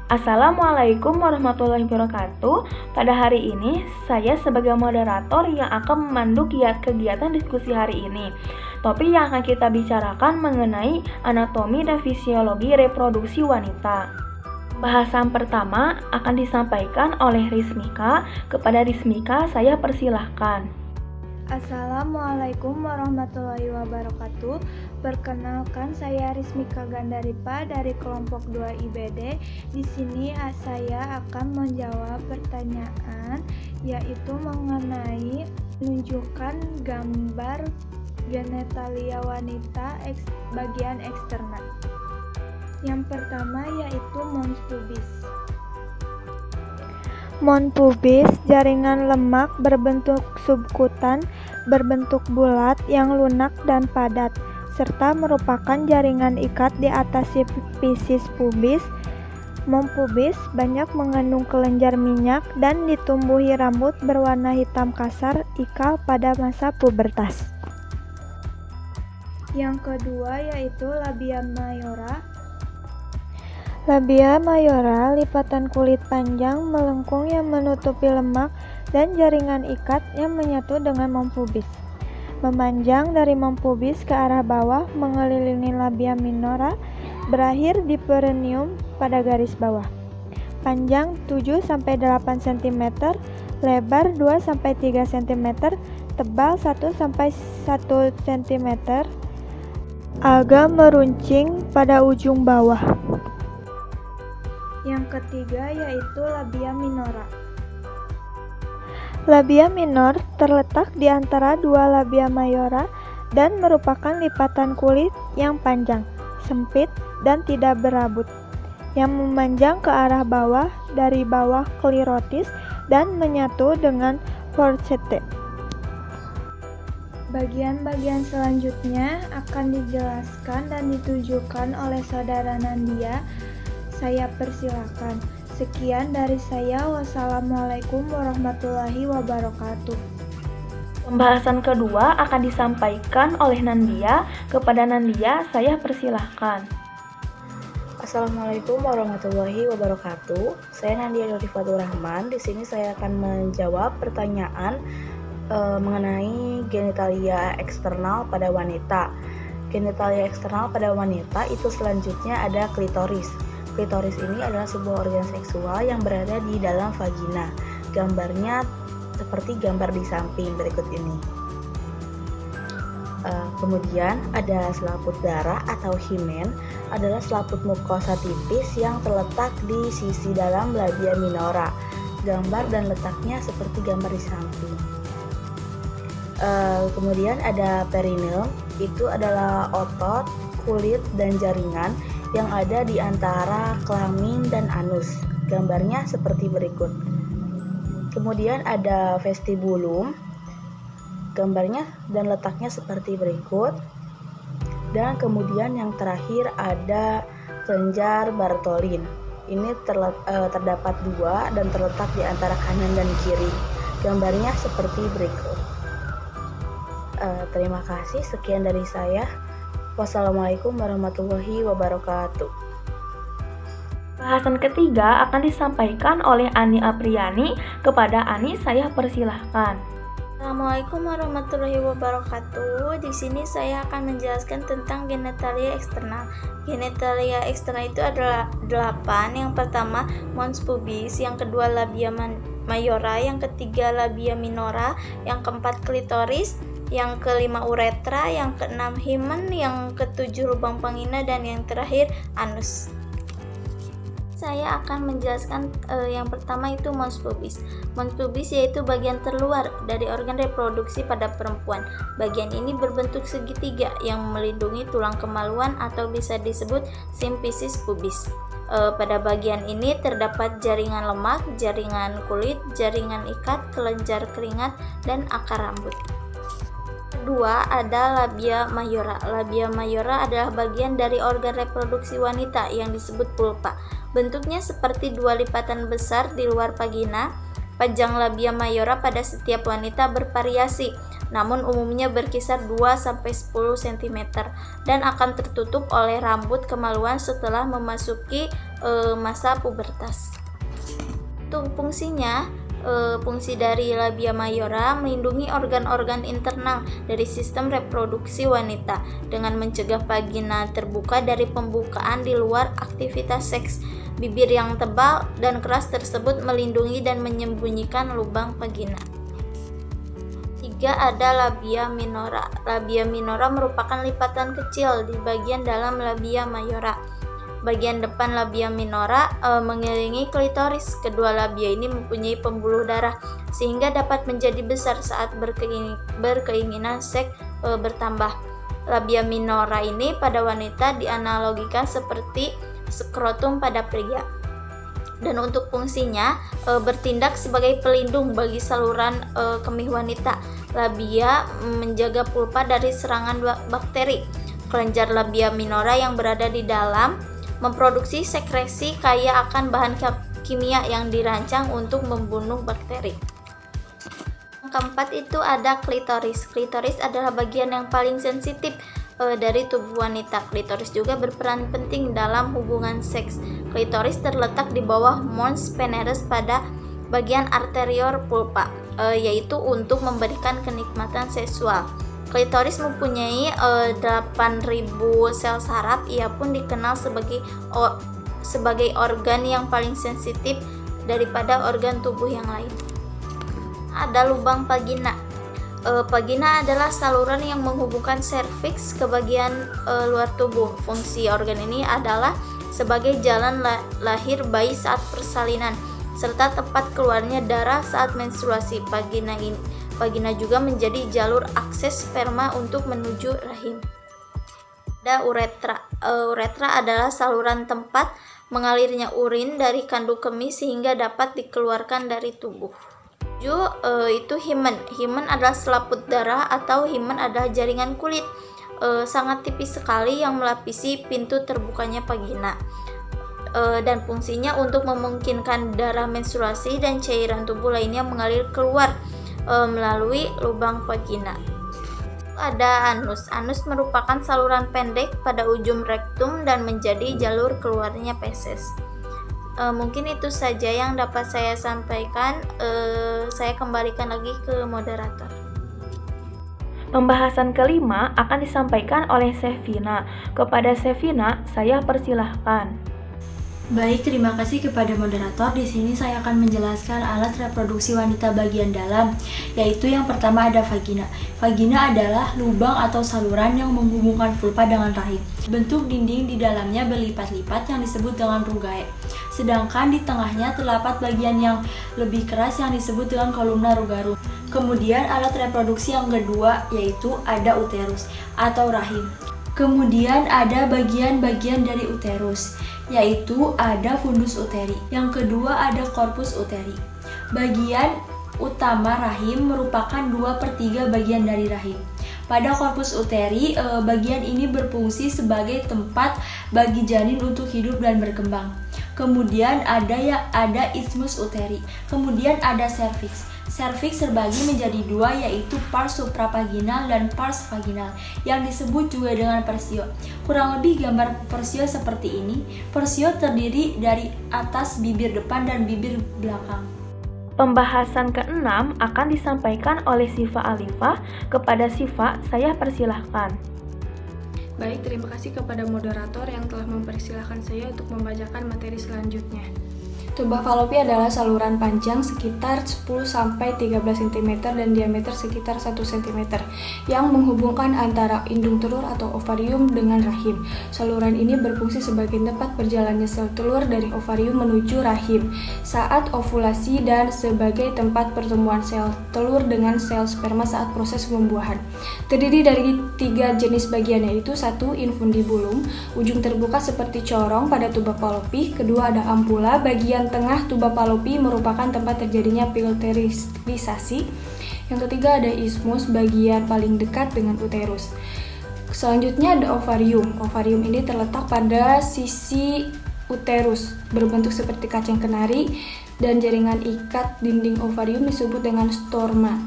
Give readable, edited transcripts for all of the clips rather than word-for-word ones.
Assalamualaikum warahmatullahi wabarakatuh. Pada hari ini, saya sebagai moderator yang akan memandu kegiatan diskusi hari ini. Topik yang akan kita bicarakan mengenai anatomi dan fisiologi reproduksi wanita. Bahasan pertama akan disampaikan oleh Rismika. Kepada Rismika, saya persilahkan. Assalamualaikum warahmatullahi wabarakatuh. Perkenalkan, saya Rismika Gandaripa dari kelompok 2 IBD. Di sini saya akan menjawab pertanyaan, yaitu mengenai menunjukkan gambar genitalia wanita bagian eksternal. Yang pertama yaitu mons pubis. Mons pubis, jaringan lemak berbentuk subkutan, berbentuk bulat yang lunak dan padat, serta merupakan jaringan ikat di atas sifisis pubis. Mons pubis banyak mengandung kelenjar minyak dan ditumbuhi rambut berwarna hitam kasar ikal pada masa pubertas. Yang kedua yaitu labia mayora. Labia mayora, lipatan kulit panjang melengkung yang menutupi lemak dan jaringan ikat yang menyatu dengan mons pubis. Memanjang dari mons pubis ke arah bawah mengelilingi labia minora, berakhir di perineum pada garis bawah. Panjang 7-8 cm, lebar 2-3 cm, tebal 1-1 cm, agak meruncing pada ujung bawah. Yang ketiga yaitu labia minora. Labia minor terletak di antara dua labia mayora dan merupakan lipatan kulit yang panjang, sempit, dan tidak berabut, yang memanjang ke arah bawah dari bawah klitoris dan menyatu dengan forcete. Bagian-bagian selanjutnya akan dijelaskan dan ditunjukkan oleh saudara Nandia. Saya persilakan. Sekian dari saya. Wassalamualaikum warahmatullahi wabarakatuh. Pembahasan kedua akan disampaikan oleh Nandia. Kepada Nandia, saya persilahkan. Assalamualaikum warahmatullahi wabarakatuh. Saya Nandia Nurifatul Rahman. Di sini saya akan menjawab pertanyaan mengenai genitalia eksternal pada wanita. Genitalia eksternal pada wanita itu selanjutnya ada klitoris. Klitoris ini adalah sebuah organ seksual yang berada di dalam vagina. Gambarnya seperti gambar di samping berikut ini. Kemudian ada selaput darah atau himen, adalah selaput mukosa tipis yang terletak di sisi dalam labia minora. Gambar dan letaknya seperti gambar di samping. Kemudian ada perineum, itu adalah otot, kulit, dan jaringan yang ada di antara kelamin dan anus. Gambarnya seperti berikut. Kemudian ada vestibulum, gambarnya dan letaknya seperti berikut. Dan kemudian yang terakhir ada kelenjar Bartholin. Ini terdapat dua dan terletak di antara kanan dan kiri. Gambarnya seperti berikut. Terima kasih, sekian dari saya. Wassalamualaikum warahmatullahi wabarakatuh. Bahasan ketiga akan disampaikan oleh Ani Apriani. Kepada Ani, saya persilahkan. Assalamualaikum warahmatullahi wabarakatuh. Di sini saya akan menjelaskan tentang genitalia eksternal. Genitalia eksternal itu adalah 8. Yang pertama mons pubis, yang kedua labia mayora, yang ketiga labia minora, yang keempat klitoris, yang kelima uretra, yang keenam himen, yang ketujuh lubang vagina, dan yang terakhir anus. Saya akan menjelaskan yang pertama itu mons pubis. Mons pubis yaitu bagian terluar dari organ reproduksi pada perempuan. Bagian ini berbentuk segitiga yang melindungi tulang kemaluan atau bisa disebut simfisis pubis. Pada bagian ini terdapat jaringan lemak, jaringan kulit, jaringan ikat, kelenjar keringat, dan akar rambut. Kedua ada labia mayora. Labia mayora adalah bagian dari organ reproduksi wanita yang disebut pulpa. Bentuknya seperti dua lipatan besar di luar vagina. Panjang labia mayora pada setiap wanita bervariasi. namun umumnya berkisar 2-10 cm dan akan tertutup oleh rambut kemaluan setelah memasuki masa pubertas. Untuk fungsinya, fungsi dari labia mayora melindungi organ-organ internal dari sistem reproduksi wanita dengan mencegah vagina terbuka dari pembukaan di luar aktivitas seks. Bibir yang tebal dan keras tersebut melindungi dan menyembunyikan lubang vagina. 3. Ada labia minora. Labia minora merupakan lipatan kecil di bagian dalam labia mayora. Bagian depan labia minora mengelilingi klitoris. Kedua labia ini mempunyai pembuluh darah sehingga dapat menjadi besar saat berkeinginan seks bertambah. Labia minora ini pada wanita dianalogikan seperti skrotum pada pria. Dan untuk fungsinya bertindak sebagai pelindung bagi saluran kemih wanita. Labia menjaga pulpa dari serangan bakteri. Kelenjar labia minora yang berada di dalam memproduksi sekresi kaya akan bahan kimia yang dirancang untuk membunuh bakteri. Yang keempat itu ada klitoris. Klitoris adalah bagian yang paling sensitif dari tubuh wanita. Klitoris juga berperan penting dalam hubungan seks. Klitoris terletak di bawah mons peneres pada bagian arterior pulpa, yaitu untuk memberikan kenikmatan seksual. Klitoris mempunyai 8.000 sel saraf. Ia pun dikenal sebagai organ yang paling sensitif daripada organ tubuh yang lain. Ada lubang vagina. Vagina adalah saluran yang menghubungkan serviks ke bagian luar tubuh. Fungsi organ ini adalah sebagai jalan lahir bayi saat persalinan, serta tempat keluarnya darah saat menstruasi. Vagina juga menjadi jalur akses sperma untuk menuju rahim. Ada uretra. Uretra adalah saluran tempat mengalirnya urin dari kandung kemih sehingga dapat dikeluarkan dari tubuh. 7. Itu himen. Himen adalah selaput darah atau himen adalah jaringan kulit sangat tipis sekali yang melapisi pintu terbukanya vagina. Dan fungsinya untuk memungkinkan darah menstruasi dan cairan tubuh lainnya mengalir keluar melalui lubang vagina. Ada anus. Anus merupakan saluran pendek pada ujung rektum dan menjadi jalur keluarnya feses. Mungkin itu saja yang dapat saya sampaikan. Saya kembalikan lagi ke moderator. Pembahasan kelima akan disampaikan oleh Sevina. Kepada Sevina, saya persilahkan. Baik, terima kasih kepada moderator. Di sini saya akan menjelaskan alat reproduksi wanita bagian dalam, yaitu yang pertama ada vagina. Vagina adalah lubang atau saluran yang menghubungkan vulva dengan rahim. Bentuk dinding di dalamnya berlipat-lipat yang disebut dengan rugae. Sedangkan di tengahnya terdapat bagian yang lebih keras yang disebut dengan kolumna rugarum. Kemudian alat reproduksi yang kedua yaitu ada uterus atau rahim. Kemudian ada bagian-bagian dari uterus, yaitu ada fundus uteri. Yang kedua ada korpus uteri. Bagian utama rahim merupakan 2/3 bagian dari rahim. Pada korpus uteri, bagian ini berfungsi sebagai tempat bagi janin untuk hidup dan berkembang. Kemudian ada isthmus uteri. Kemudian ada serviks. Serviks terbagi menjadi dua, yaitu pars supravaginal dan pars vaginal, yang disebut juga dengan persio. Kurang lebih gambar persio seperti ini. Persio terdiri dari atas bibir depan dan bibir belakang. Pembahasan ke-6 akan disampaikan oleh Siva Alifah. Kepada Siva, saya persilahkan. Baik, terima kasih kepada moderator yang telah mempersilahkan saya untuk membacakan materi selanjutnya. Tuba falopi adalah saluran panjang sekitar 10-13 cm dan diameter sekitar 1 cm yang menghubungkan antara indung telur atau ovarium dengan rahim. Saluran ini berfungsi sebagai tempat berjalannya sel telur dari ovarium menuju rahim saat ovulasi dan sebagai tempat pertemuan sel telur dengan sel sperma saat proses pembuahan. Terdiri dari 3 jenis bagian, yaitu 1. Infundibulum, ujung terbuka seperti corong pada tuba falopi. Kedua ada ampula, bagian tengah tuba falopi merupakan tempat terjadinya filterisasi. Yang ketiga ada isthmus, bagian paling dekat dengan uterus. Selanjutnya ada ovarium. Ovarium ini terletak pada sisi uterus, berbentuk seperti kacang kenari, dan jaringan ikat dinding ovarium disebut dengan storma.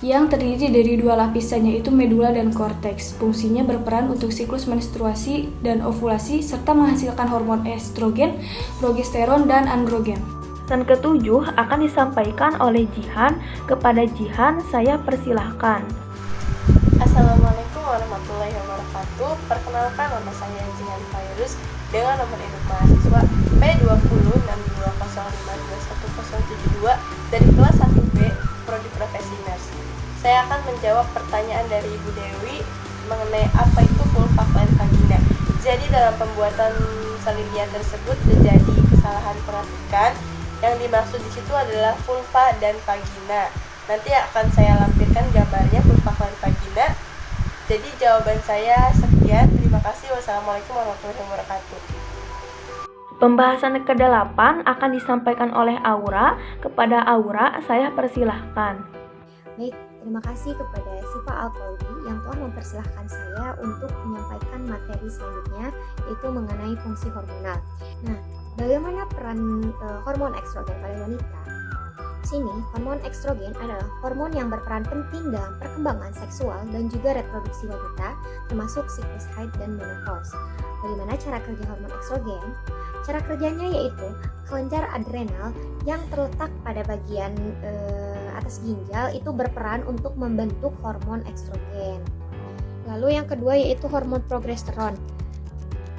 yang terdiri dari dua lapisan, yaitu medula dan korteks. Fungsinya berperan untuk siklus menstruasi dan ovulasi serta menghasilkan hormon estrogen, progesteron, dan androgen. Pesan ketujuh akan disampaikan oleh Jihan. Kepada Jihan, saya persilahkan. Assalamualaikum warahmatullahi wabarakatuh. Perkenalkan, nama saya Jihan Fairuz dengan nomor induk mahasiswa P2062052172 dari kelas 1B Prodi Profesi Nurse. Saya akan menjawab pertanyaan dari Ibu Dewi mengenai apa itu vulva dan vagina. Jadi dalam pembuatan salinian tersebut terjadi kesalahan perhatikan. Yang dimaksud di situ adalah vulva dan vagina. Nanti akan saya lampirkan gambarnya vulva dan vagina. Jadi jawaban saya sekian. Terima kasih. Wassalamualaikum warahmatullahi wabarakatuh. Pembahasan ke-8 akan disampaikan oleh Aura. Kepada Aura, saya persilahkan. Baik, terima kasih kepada Siva Al-Qaudi yang telah mempersilahkan saya untuk menyampaikan materi selanjutnya, yaitu mengenai fungsi hormonal. Nah, bagaimana peran hormon estrogen pada wanita? Sini, hormon estrogen adalah hormon yang berperan penting dalam perkembangan seksual dan juga reproduksi wanita, termasuk siklus haid dan menopause. Bagaimana cara kerja hormon estrogen? Cara kerjanya yaitu kelenjar adrenal yang terletak pada bagian atas ginjal itu berperan untuk membentuk hormon estrogen. Lalu yang kedua yaitu hormon progesteron.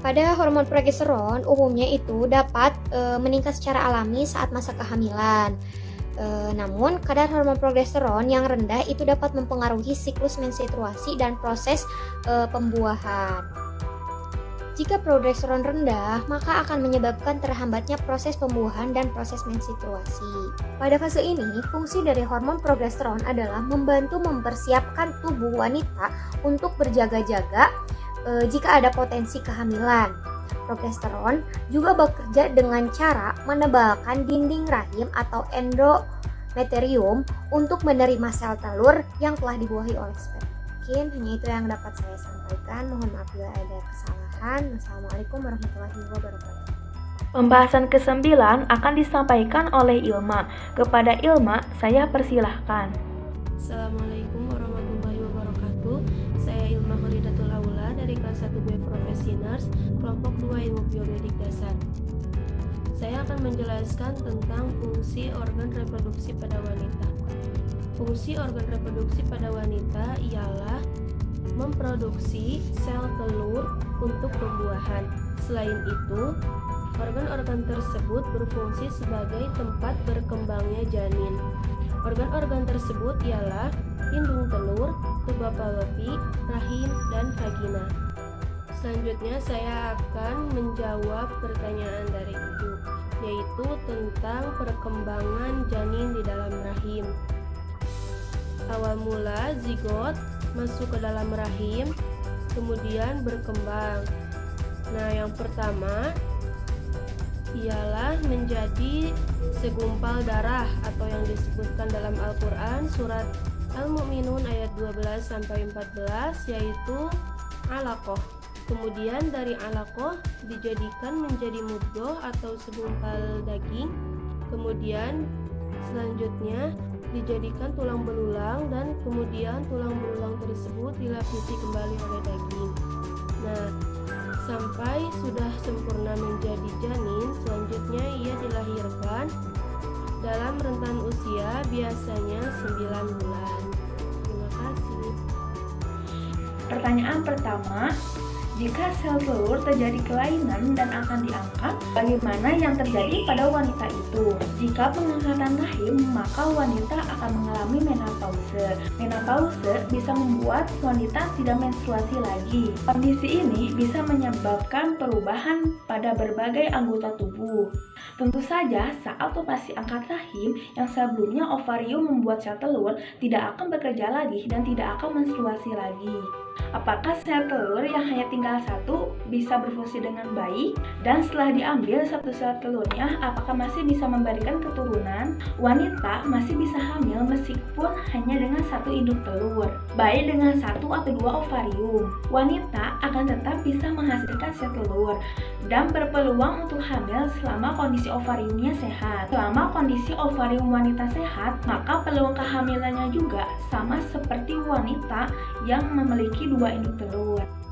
Pada hormon progesteron umumnya itu dapat meningkat secara alami saat masa kehamilan. Namun kadar hormon progesteron yang rendah itu dapat mempengaruhi siklus menstruasi dan proses pembuahan. Jika progesteron rendah, maka akan menyebabkan terhambatnya proses pembuahan dan proses menstruasi. Pada fase ini, fungsi dari hormon progesteron adalah membantu mempersiapkan tubuh wanita untuk berjaga-jaga jika ada potensi kehamilan. Progesteron juga bekerja dengan cara menebalkan dinding rahim atau endometrium untuk menerima sel telur yang telah dibuahi oleh sperma. Mungkin hanya itu yang dapat saya sampaikan. Mohon maaf bila ada kesalahan. Wassalamualaikum warahmatullahi wabarakatuh. Pembahasan ke-9 akan disampaikan oleh Ilma. Kepada Ilma, saya persilahkan. Assalamualaikum warahmatullahi wabarakatuh. Saya Ilma Khalidatul Aula dari kelas 1B Profesi Nurse, kelompok 2 Ilmu Biomedik Dasar. Saya akan menjelaskan tentang fungsi organ reproduksi pada wanita. Fungsi organ reproduksi pada wanita ialah memproduksi sel telur untuk pembuahan. Selain itu, organ-organ tersebut berfungsi sebagai tempat berkembangnya janin. Organ-organ tersebut ialah indung telur, tuba fallopi, rahim, dan vagina. Selanjutnya saya akan menjawab pertanyaan dari Ibu, yaitu tentang perkembangan janin di dalam rahim. Awal mula zigot masuk ke dalam rahim, kemudian berkembang. Nah, yang pertama ialah menjadi segumpal darah atau yang disebutkan dalam Al-Quran surat Al-Mu'minun ayat 12-14, yaitu alaqah. Kemudian dari alaqah dijadikan menjadi mudghah atau segumpal daging. Kemudian selanjutnya dijadikan tulang belulang dan kemudian tulang belulang tersebut dilapisi kembali oleh daging. Nah, sampai sudah sempurna menjadi janin, selanjutnya ia dilahirkan dalam rentan usia biasanya 9 bulan. Terima kasih. Pertanyaan pertama, jika sel telur terjadi kelainan dan akan diangkat, bagaimana yang terjadi pada wanita itu? Jika pengangkatan rahim, maka wanita akan mengalami menopause. Menopause bisa membuat wanita tidak menstruasi lagi. Kondisi ini bisa menyebabkan perubahan pada berbagai anggota tubuh. Tentu saja, saat operasi angkat rahim yang sebelumnya ovarium membuat sel telur tidak akan bekerja lagi dan tidak akan menstruasi lagi. Apakah sel telur yang hanya tinggal satu bisa berfungsi dengan baik? Dan setelah diambil satu sel telurnya, apakah masih bisa memberikan keturunan? Wanita masih bisa hamil meskipun hanya dengan satu induk telur, baik dengan 1 atau 2 ovarium. Wanita akan tetap bisa menghasilkan sel telur. dan berpeluang untuk hamil selama kondisi ovariumnya sehat. Selama kondisi ovarium wanita sehat, maka peluang kehamilannya juga sama seperti wanita yang memiliki 2 induk telur.